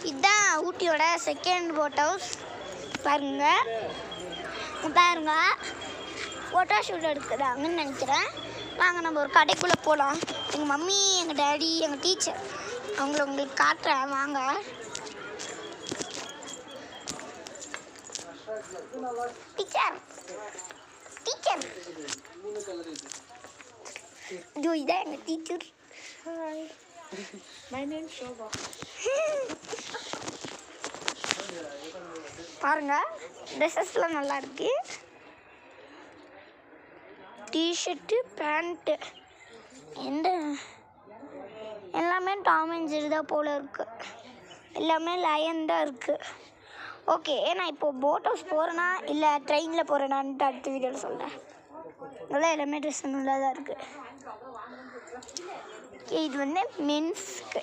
இதுதான் ஊட்டியோட second boat house. பாருங்க photo shoot எடுக்கிறாங்கன்னு நினைக்கிறேன். வாங்க நம்ம ஒரு கடைக்குள்ளே போகலாம். எங்கள் மம்மி, எங்கள் டேடி, எங்கள் டீச்சர் அவங்கள உங்களுக்கு காட்டுறேன். வாங்க. டீச்சர் ஐயோ, இதான் எங்கள் teacher. Hi, my name is Shobha. பாருங்க ட்ரெஸ்ஸஸ்லாம் நல்லா இருக்கு. டிஷர்ட்டு, பேண்ட்டு எல்லாமே டாம் அண்ட் ஜெர்ரி தான் போல் இருக்குது. எல்லாமே லயன் தான் இருக்குது. ஓகே, நான் இப்போது போட் ஹவுஸ் போகிறேன்னா இல்லை ட்ரெயினில் போகிறேனான்ட்டு அடுத்த வீடியோவில் சொல்கிறேன். அதெல்லாம் எல்லாமே ட்ரெஸ் நல்லா தான் இருக்குது. இது வந்து மென்ஸ்க்கு.